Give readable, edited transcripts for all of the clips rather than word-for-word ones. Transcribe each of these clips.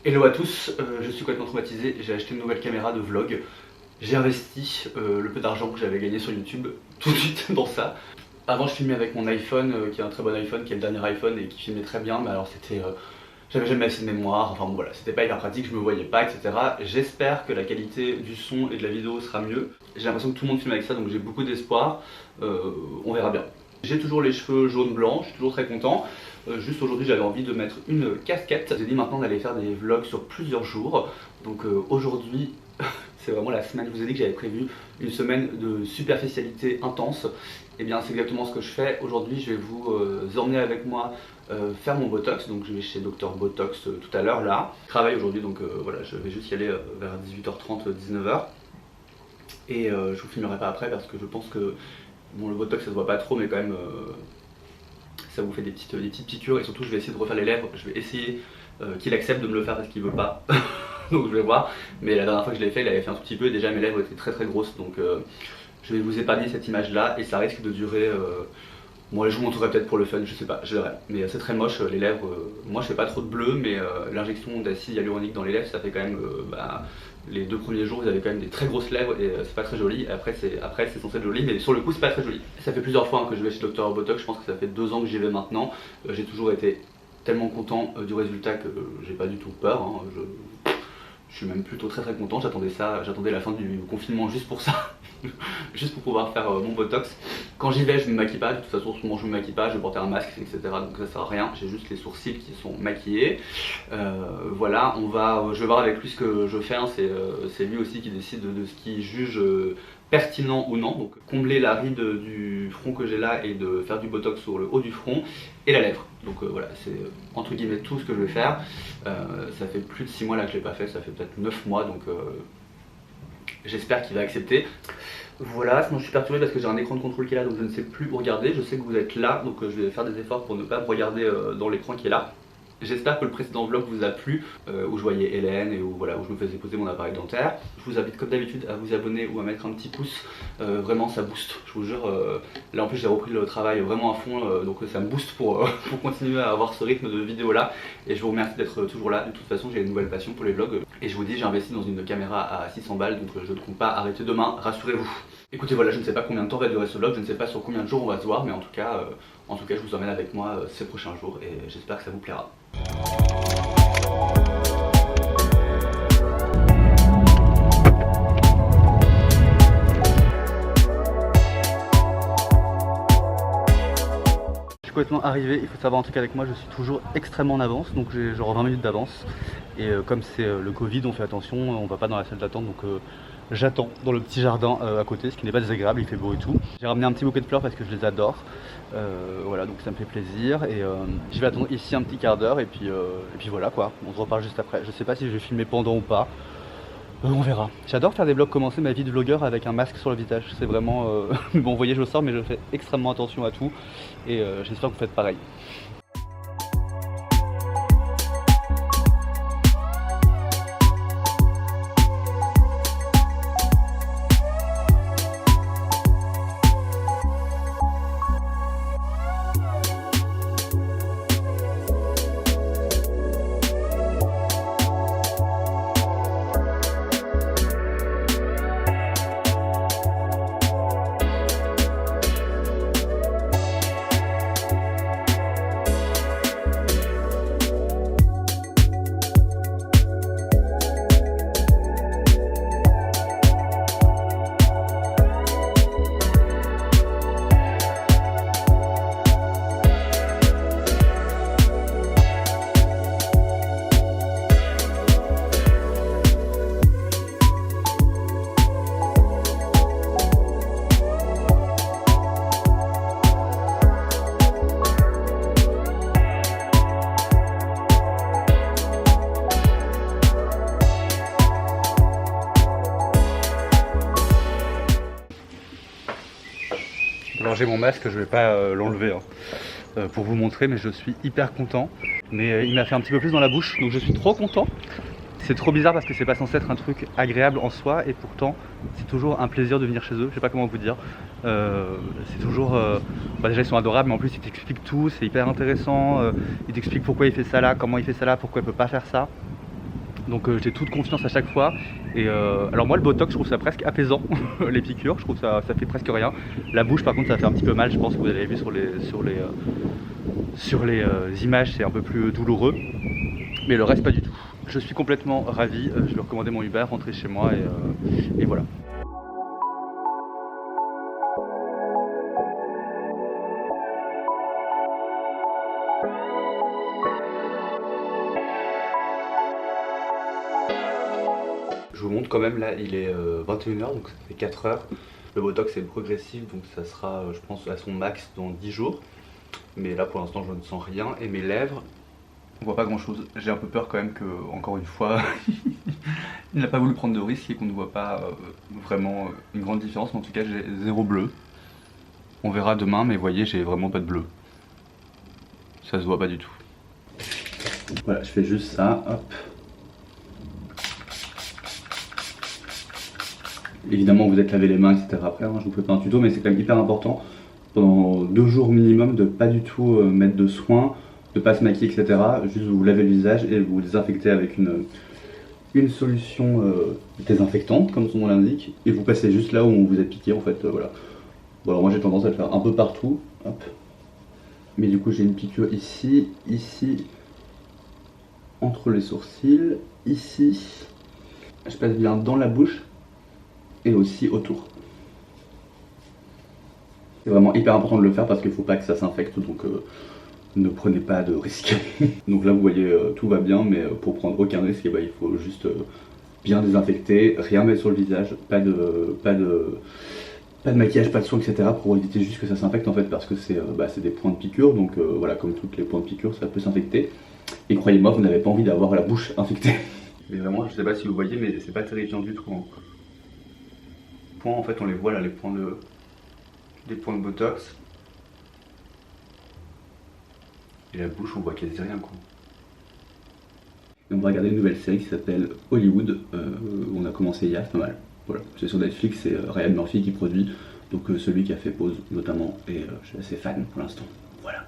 Hello à tous, je suis complètement traumatisé, j'ai acheté une nouvelle caméra de vlog. J'ai investi le peu d'argent que j'avais gagné sur YouTube tout de suite dans ça. Avant je filmais avec mon iPhone, qui est un très bon iPhone, qui est le dernier iPhone et qui filmait très bien, mais alors c'était... j'avais jamais assez de mémoire, enfin bon voilà, c'était pas hyper pratique, je me voyais pas, etc. J'espère que la qualité du son et de la vidéo sera mieux. J'ai l'impression que tout le monde filme avec ça, donc j'ai beaucoup d'espoir, on verra bien. J'ai toujours les cheveux jaunes blancs, je suis toujours très content. Juste aujourd'hui j'avais envie de mettre une casquette. J'ai dit maintenant d'aller faire des vlogs sur plusieurs jours. Donc aujourd'hui c'est vraiment la semaine, je vous ai dit que j'avais prévu une semaine de superficialité intense. Et bien c'est exactement ce que je fais. Aujourd'hui je vais vous emmener avec moi faire mon botox. Donc je vais chez Dr Botox tout à l'heure là. Je travaille aujourd'hui donc voilà, je vais juste y aller vers 18h30, 19h. Et je vous filmerai pas après parce que je pense que bon, le botox ça se voit pas trop, mais quand même ça vous fait des petites piqûres. Et surtout je vais essayer de refaire les lèvres. Je vais essayer qu'il accepte de me le faire parce qu'il veut pas. Donc je vais voir. Mais la dernière fois que je l'ai fait, il avait fait un tout petit peu et déjà mes lèvres étaient très très grosses. Donc je vais vous épargner cette image là et ça risque de durer... moi je vous montrerai peut-être pour le fun, je sais pas, je verrai. Mais c'est très moche les lèvres. Moi je fais pas trop de bleu, mais l'injection d'acide hyaluronique dans les lèvres ça fait quand même... les 2 premiers jours vous avez quand même des très grosses lèvres et c'est pas très joli. Après c'est censé être joli, mais sur le coup c'est pas très joli. Ça fait plusieurs fois que je vais chez Dr Botox, je pense que ça fait 2 ans que j'y vais maintenant. J'ai toujours été tellement content du résultat que j'ai pas du tout peur. Hein. Je suis même plutôt très content, j'attendais la fin du confinement juste pour ça. Juste pour pouvoir faire mon botox. Quand j'y vais je me maquille pas, de toute façon souvent je me maquille pas, je vais porter un masque etc. Donc ça sert à rien, j'ai juste les sourcils qui sont maquillés. Voilà, je vais voir avec lui ce que je fais, hein. C'est lui aussi qui décide de ce qu'il juge pertinent ou non. Donc combler la ride du front que j'ai là et de faire du botox sur le haut du front et la lèvre. Donc voilà, c'est entre guillemets tout ce que je vais faire. Ça fait plus de 6 mois là que je l'ai pas fait, ça fait peut-être 9 mois donc j'espère qu'il va accepter. Voilà, sinon je suis perturbé parce que j'ai un écran de contrôle qui est là, donc je ne sais plus où regarder. Je sais que vous êtes là, donc je vais faire des efforts pour ne pas me regarder dans l'écran qui est là. J'espère que le précédent vlog vous a plu, où je voyais Hélène et où je me faisais poser mon appareil dentaire. Je vous invite comme d'habitude à vous abonner ou à mettre un petit pouce, vraiment ça booste, je vous jure. Là en plus j'ai repris le travail vraiment à fond, donc ça me booste pour continuer à avoir ce rythme de vidéo là. Et je vous remercie d'être toujours là. De toute façon j'ai une nouvelle passion pour les vlogs. Et je vous dis, j'ai investi dans une caméra à 600 balles, donc je ne compte pas arrêter demain, rassurez-vous. Écoutez voilà, je ne sais pas combien de temps va durer ce vlog, je ne sais pas sur combien de jours on va se voir, mais en tout cas je vous emmène avec moi ces prochains jours et j'espère que ça vous plaira. Je suis complètement arrivé, il faut savoir un truc avec moi, je suis toujours extrêmement en avance, donc j'ai genre 20 minutes d'avance. Et comme c'est le Covid, on fait attention, on va pas dans la salle d'attente, donc j'attends dans le petit jardin à côté, ce qui n'est pas désagréable, il fait beau et tout. J'ai ramené un petit bouquet de fleurs parce que je les adore. Voilà, donc ça me fait plaisir et je vais attendre ici un petit quart d'heure et puis voilà quoi, on se reparle juste après. Je sais pas si je vais filmer pendant ou pas, on verra. J'adore faire des vlogs, commencer ma vie de vlogueur avec un masque sur le visage, c'est vraiment... bon vous voyez je sors mais je fais extrêmement attention à tout et j'espère que vous faites pareil. Alors j'ai mon masque, je vais pas l'enlever pour vous montrer, mais je suis hyper content. Mais il m'a fait un petit peu plus dans la bouche, donc je suis trop content. C'est trop bizarre parce que c'est pas censé être un truc agréable en soi et pourtant c'est toujours un plaisir de venir chez eux, je sais pas comment vous dire. C'est toujours... bah déjà ils sont adorables mais en plus ils t'expliquent tout, c'est hyper intéressant. Ils t'expliquent pourquoi il fait ça là, comment il fait ça là, pourquoi il peut pas faire ça. Donc j'ai toute confiance à chaque fois. Et alors moi le Botox, je trouve ça presque apaisant, les piqûres, je trouve ça fait presque rien. La bouche par contre ça fait un petit peu mal, je pense que vous avez vu sur les images, c'est un peu plus douloureux. Mais le reste pas du tout. Je suis complètement ravi, je vais recommander mon Uber, rentrer chez moi et voilà. Je vous montre quand même, là il est 21h, donc ça fait 4 heures. Le Botox est progressif, donc ça sera je pense à son max dans 10 jours. Mais là pour l'instant je ne sens rien. Et mes lèvres, on voit pas grand chose. J'ai un peu peur quand même que, encore une fois, il n'a pas voulu prendre de risque et qu'on ne voit pas vraiment une grande différence. Mais en tout cas j'ai zéro bleu. On verra demain, mais vous voyez j'ai vraiment pas de bleu. Ça se voit pas du tout. Voilà, je fais juste ça, hop. Évidemment vous êtes lavé les mains, etc. après, hein, je vous fais pas un tuto, mais c'est quand même hyper important pendant 2 jours minimum de pas du tout mettre de soins, de pas se maquiller, etc. Juste vous lavez le visage et vous désinfectez avec une solution désinfectante, comme son nom l'indique, et vous passez juste là où on vous a piqué en fait, voilà. Bon alors moi j'ai tendance à le faire un peu partout, hop. Mais du coup j'ai une piqûre ici, ici, entre les sourcils, ici. Je passe bien dans la bouche et aussi autour. C'est vraiment hyper important de le faire parce qu'il ne faut pas que ça s'infecte, donc ne prenez pas de risques. Donc là vous voyez tout va bien, mais pour prendre aucun risque, il faut juste bien désinfecter, rien mettre sur le visage, pas de maquillage, pas de soin, etc. pour éviter juste que ça s'infecte en fait, parce que c'est des points de piqûre, donc voilà, comme tous les points de piqûre ça peut s'infecter. Et croyez-moi, vous n'avez pas envie d'avoir la bouche infectée. Mais vraiment, je sais pas si vous voyez, mais c'est pas terrifiant du tout. Hein. Points, en fait, on les voit là, les points des points de Botox. Et la bouche, on voit quasi rien, quoi. Et on va regarder une nouvelle série qui s'appelle Hollywood. On a commencé hier, c'est pas mal. Voilà, c'est sur Netflix, c'est Ryan Murphy qui produit. Donc celui qui a fait Pause notamment. Et je suis assez fan pour l'instant. Voilà.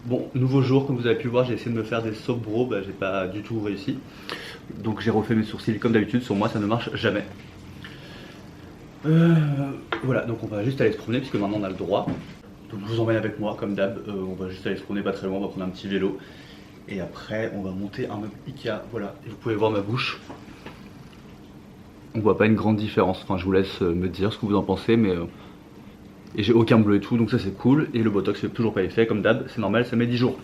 Bon, nouveau jour, comme vous avez pu le voir, j'ai essayé de me faire des soap bro, j'ai pas du tout réussi. Donc j'ai refait mes sourcils comme d'habitude, sur moi ça ne marche jamais. Voilà, donc on va juste aller se promener puisque maintenant on a le droit. Donc je vous emmène avec moi comme d'hab, on va juste aller se promener pas très loin, on va prendre un petit vélo. Et après on va monter un meuble Ikea, voilà, et vous pouvez voir ma bouche. On voit pas une grande différence, enfin je vous laisse me dire ce que vous en pensez, mais... Et j'ai aucun bleu et tout, donc ça c'est cool. Et le Botox fait toujours pas effet, comme d'hab, c'est normal, ça met 10 jours.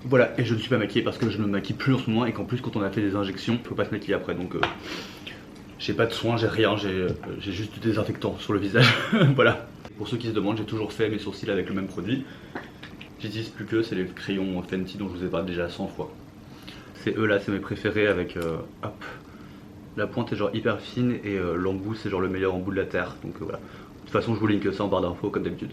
Voilà, et je ne suis pas maquillé parce que je ne me maquille plus en ce moment. Et qu'en plus quand on a fait des injections, faut pas se maquiller après. Donc j'ai pas de soins, j'ai rien, j'ai juste du désinfectant sur le visage. Voilà. Pour ceux qui se demandent, j'ai toujours fait mes sourcils avec le même produit. J'utilise plus que, c'est les crayons Fenty dont je vous ai parlé déjà 100 fois. C'est eux là, c'est mes préférés avec hop. La pointe est genre hyper fine et l'embout c'est genre le meilleur embout de la terre. Donc voilà. De toute façon je vous link ça en barre d'infos comme d'habitude.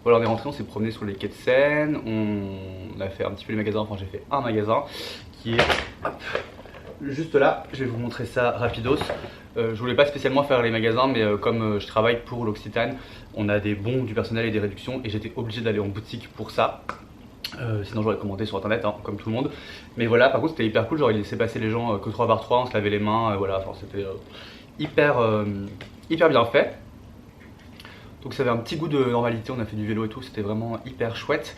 Voilà, on est rentré, on s'est promené sur les quais de Seine, on a fait un petit peu les magasins, enfin j'ai fait un magasin qui est hop, juste là. Je vais vous montrer ça rapidos. Je voulais pas spécialement faire les magasins, mais comme je travaille pour l'Occitane, on a des bons du personnel et des réductions et j'étais obligé d'aller en boutique pour ça. Sinon j'aurais commandé sur internet hein, comme tout le monde. Mais voilà, par contre c'était hyper cool, genre il laissait passer les gens que 3 par 3, on se lavait les mains, voilà, enfin c'était hyper bien fait. Donc ça avait un petit goût de normalité, on a fait du vélo et tout, c'était vraiment hyper chouette.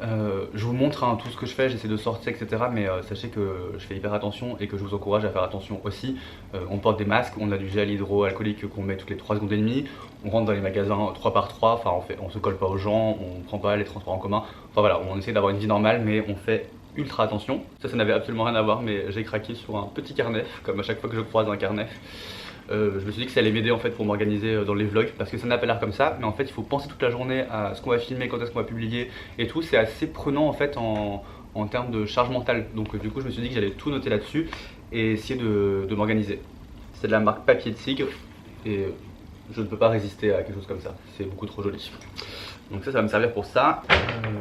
Je vous montre tout ce que je fais, j'essaie de sortir etc. Mais sachez que je fais hyper attention et que je vous encourage à faire attention aussi. On porte des masques, on a du gel hydroalcoolique qu'on met toutes les 3 secondes et demie. On rentre dans les magasins 3 par 3, enfin on se colle pas aux gens, on prend pas les transports en commun. Enfin voilà, on essaie d'avoir une vie normale mais on fait ultra attention. Ça n'avait absolument rien à voir mais j'ai craqué sur un petit carnet, comme à chaque fois que je croise un carnet. Je me suis dit que ça allait m'aider en fait pour m'organiser dans les vlogs parce que ça n'a pas l'air comme ça mais en fait il faut penser toute la journée à ce qu'on va filmer, quand est-ce qu'on va publier et tout. C'est assez prenant en fait en termes de charge mentale, donc du coup je me suis dit que j'allais tout noter là-dessus et essayer de m'organiser. C'est de la marque Papier de Tigre et je ne peux pas résister à quelque chose comme ça, c'est beaucoup trop joli. Donc ça va me servir pour ça.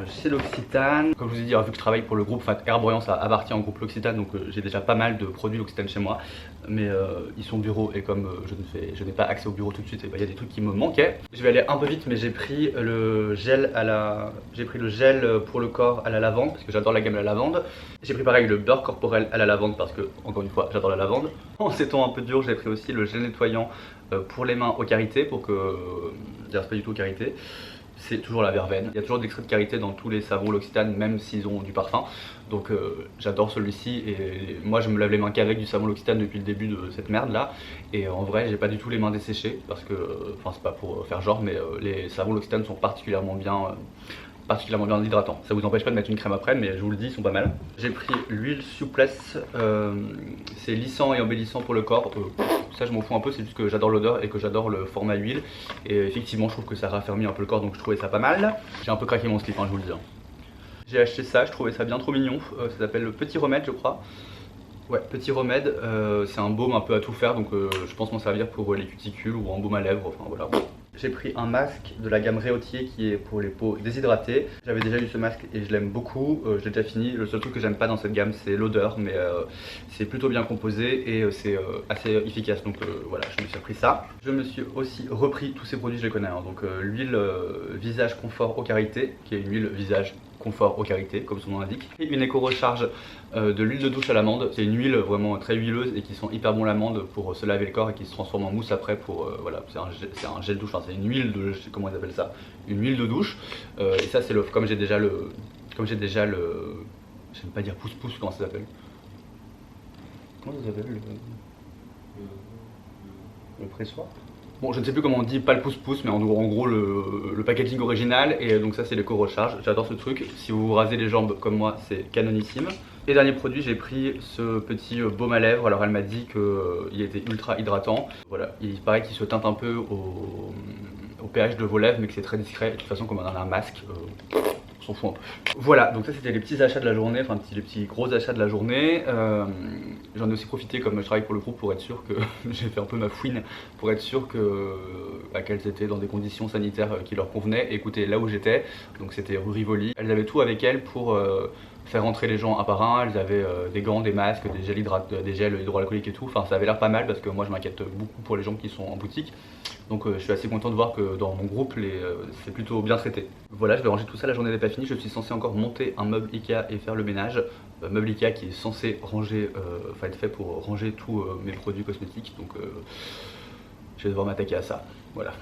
C'est l'Occitane. Comme je vous ai dit, vu que je travaille pour le groupe, enfin Airbrand ça appartient au groupe L'Occitane, donc j'ai déjà pas mal de produits L'Occitane chez moi. Mais ils sont au bureau et comme je n'ai pas accès au bureau tout de suite, il y a des trucs qui me manquaient. Je vais aller un peu vite mais j'ai pris le gel pour le corps à la lavande parce que j'adore la gamme à la lavande. J'ai pris pareil le beurre corporel à la lavande parce que encore une fois j'adore la lavande. En ces temps un peu durs, j'ai pris aussi le gel nettoyant pour les mains au karité pour que c'est pas du tout au karité. C'est toujours la verveine. Il y a toujours de l'extrait de karité dans tous les savons L'Occitane, même s'ils ont du parfum. Donc j'adore celui-ci et moi je me lave les mains qu'avec du savon L'Occitane depuis le début de cette merde là. Et en vrai j'ai pas du tout les mains desséchées parce que, enfin c'est pas pour faire genre mais les savons L'Occitane sont particulièrement bien hydratants. Ça vous empêche pas de mettre une crème après mais je vous le dis ils sont pas mal. J'ai pris l'huile souplesse, c'est lissant et embellissant pour le corps. Ça je m'en fous un peu, c'est juste que j'adore l'odeur et que j'adore le format huile. Et effectivement je trouve que ça raffermit un peu le corps donc je trouvais ça pas mal. J'ai un peu craqué mon slip, je vous le dis. J'ai acheté ça, je trouvais ça bien trop mignon. Ça s'appelle le Petit Remède je crois. Ouais, Petit Remède, c'est un baume un peu à tout faire donc je pense m'en servir pour les cuticules ou un baume à lèvres, enfin voilà. J'ai pris un masque de la gamme Réautier qui est pour les peaux déshydratées. J'avais déjà eu ce masque et je l'aime beaucoup, je l'ai déjà fini. Le seul truc que j'aime pas dans cette gamme c'est l'odeur mais c'est plutôt bien composé et c'est assez efficace donc voilà, je me suis pris ça. Je me suis aussi repris tous ces produits, je les connais donc l'huile visage confort au karité qui est une huile visage confort au karité comme son nom l'indique, et une éco-recharge de l'huile de douche à l'amande. C'est une huile vraiment très huileuse et qui sent hyper bon l'amande pour se laver le corps et qui se transforme en mousse après pour voilà, c'est un gel douche, enfin c'est une huile de, je sais comment ils appellent ça, une huile de douche et ça c'est le, comme j'ai déjà le, j'aime pas dire pouce-pouce, comment ça s'appelle, le pressoir. Bon, je ne sais plus comment on dit, pas le pouce-pouce, mais en gros le packaging original. Et donc ça c'est l'éco-recharge, j'adore ce truc. Si vous vous rasez les jambes comme moi, c'est canonissime. Et dernier produit, j'ai pris ce petit baume à lèvres. Alors elle m'a dit qu'il était ultra hydratant. Voilà, il paraît qu'il se teinte un peu au pH de vos lèvres, mais que c'est très discret. De toute façon, comme on a un masque, on s'en fout un peu. Voilà, donc ça c'était les petits achats de la journée, enfin les petits gros achats de la journée. J'en ai aussi profité comme je travaille pour le groupe pour être sûr que j'ai fait un peu ma fouine pour être sûr que qu'elles étaient dans des conditions sanitaires qui leur convenaient. Écoutez, là où j'étais, donc c'était rue Rivoli, elles avaient tout avec elles pour faire rentrer les gens un par un. Elles avaient des gants, des masques, des gels hydroalcooliques et tout. Enfin ça avait l'air pas mal parce que moi je m'inquiète beaucoup pour les gens qui sont en boutique. Donc je suis assez content de voir que dans mon groupe c'est plutôt bien traité. Voilà, je vais ranger tout ça, la journée n'est pas finie. Je suis censé encore monter un meuble Ikea et faire le ménage. Meuble Ikea qui est censé ranger, être fait pour ranger tous mes produits cosmétiques. Donc je vais devoir m'attaquer à ça. Voilà.